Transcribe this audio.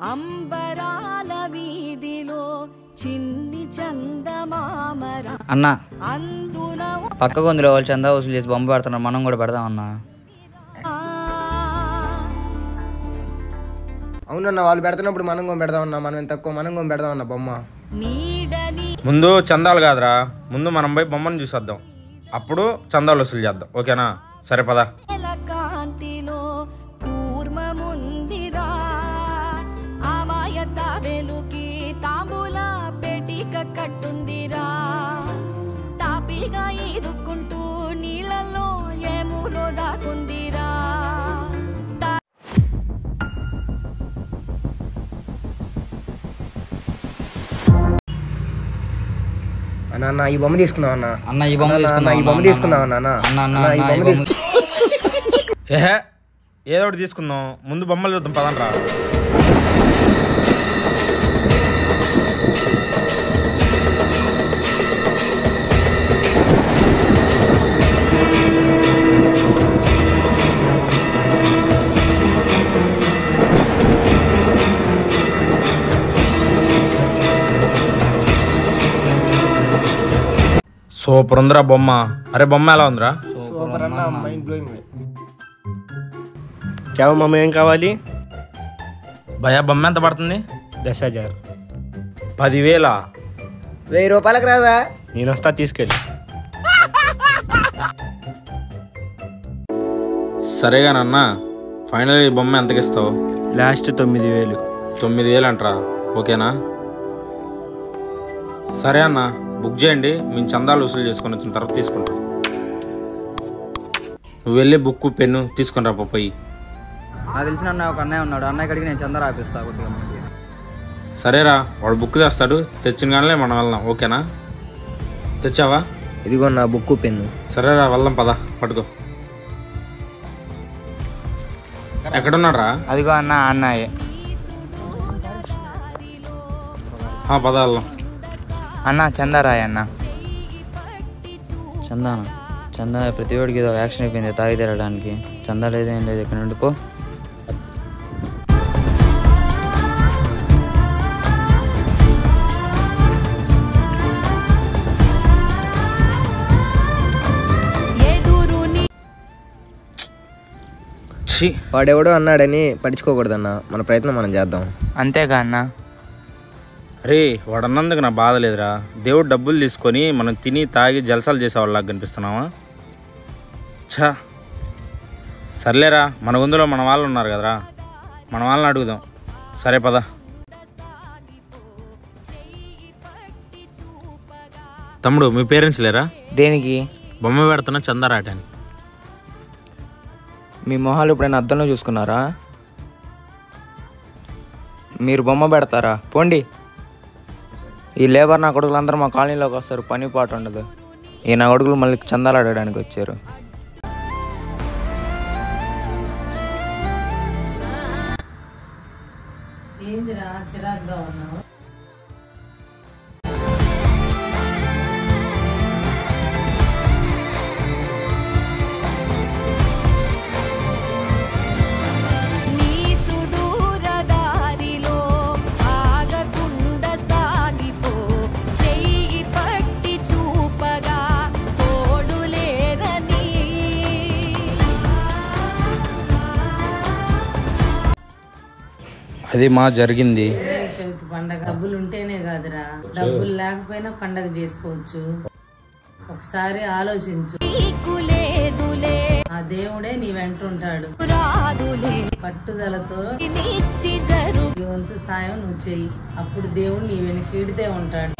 అంబరాల వీధిలో చిన్ని చందమామర అన్న అందున పక్క గొంతులో వాళ్ళు చందా వసూలు చేసి బొమ్మ పెడుతున్నారు, మనం కూడా పెడదాం అన్న. అవునన్నా, వాళ్ళు పెడుతున్నప్పుడు మనం కూడా పెడదామన్నా. మనం ఎంత తక్కువ, మనం కూడా పెడదామన్నా బొమ్మ. ముందు చందాలు కాదురా, ముందు మనం పోయి బొమ్మను చూసేద్దాం, అప్పుడు చందాలు వసూలు చేద్దాం. ఓకేనా? సరే పదా. కాంతిలో కూర్మముందిరా అమాయత వెలుకి తాంబూల పెటిక కట్టుందిరా తాపిగా ఈదుకుంటూ నీళ్ళల్లో ఏములో దాకుందిరా. అన్న ఈ బొమ్మ తీసుకుందాం అన్న. అన్న ఈ బొమ్మ తీసుకుందాం అన్న. ఏహే, ఏదో ఒకటి తీసుకుందాం, ముందు బొమ్మలు చూద్దాం పదండ్రా. సూపర్ ఉందిరా బొమ్మ. అరే బొమ్మ ఎలా ఉందిరా? సూపర్ అన్న, మైండ్ బ్లోయింగ్. క్యావ్ మమ్మ ఏం కావాలి? భయా బొమ్మ ఎంత పడుతుంది? 10,000. 10,000? 1000 రూపాయలకు రాదా? నేను వస్తా, తీసుకెళ్ళి. సరేగానన్న, ఫైనల్ ఈ బొమ్మ ఎంతకి ఇస్తావు? లాస్ట్ 9,000. 9,000 అంటరా? ఓకేనా? సరే అన్న, బుక్ చేయండి, మేము చందాలు వసూలు చేసుకొని వచ్చిన తర్వాత తీసుకుంటాం. నువ్వు వెళ్ళి బుక్ పెన్ను తీసుకుని రా పోయి. నాకు తెలిసిన అన్నయ్య ఒక అన్నయ్య ఉన్నాడు, అన్నయ్య అడిగి నేను చందా రాపిస్తా. సరేరా, వాడు బుక్ తెస్తాడు, తెచ్చిన కానీ మనం వెళ్దాం. ఓకేనా? తెచ్చావా? ఇదిగో నా బుక్ పెన్ను. సరేరా, వెళ్దాం పద. పట్టుకో. ఎక్కడున్నాడు రా? అదిగో అన్న, అన్నయ్య. పద వెళ్దాం. అన్న చందారాయ్ అన్న. చందానా? చందా ప్రతి వాడికి ఏదో యాక్షన్ అయిపోయింది తాగి తిరగడానికి. చందా లేదేం లేదు, ఇక్కడ నుండి పో. వాడెవడో అన్నాడని పట్టించుకోకూడదన్న, మన ప్రయత్నం మనం చేద్దాం. అంతేగా అన్న. అరే వాడు అన్నందుకు నా బాధ లేదురా. దేవుడు డబ్బులు తీసుకొని మనం తిని తాగి జలసాలు చేసేవాళ్ళకి కనిపిస్తున్నావా? ఛా, సర్లేరా, మన గుందులో మన వాళ్ళు ఉన్నారు కదరా, మన వాళ్ళని అడుగుదాం. సరే పద. తమ్ముడు, మీ పేరెంట్స్ లేరా? దేనికి? బొమ్మ పెడుతున్నా చందా రాయటానికి. మీ మొహాలు ఎప్పుడైనా అద్దంలో చూసుకున్నారా? మీరు బొమ్మ పెడతారా? పోండి. ఈ లేబర్ నా కొడుకులు అందరూ మా కాలనీలోకి వస్తారు, పని పాటు ఉండదు. ఈ నా కొడుకులు మళ్ళీ చందాలు ఆడడానికి వచ్చారు. ఏందిరా చిరాగ్గా ఉన్నావు? అది మా జరిగింది. చవితి పండగ డబ్బులు ఉంటేనే కాదురా, డబ్బులు లేకపోయినా పండగ చేసుకోవచ్చు. ఒకసారి ఆలోచించు, ఆ దేవుడే నీ వెంట ఉంటాడు. పట్టుదలతో నీ వంతు సాయం నువ్వు చెయ్యి, అప్పుడు దేవుడు నీ వెనకీడితే ఉంటాడు.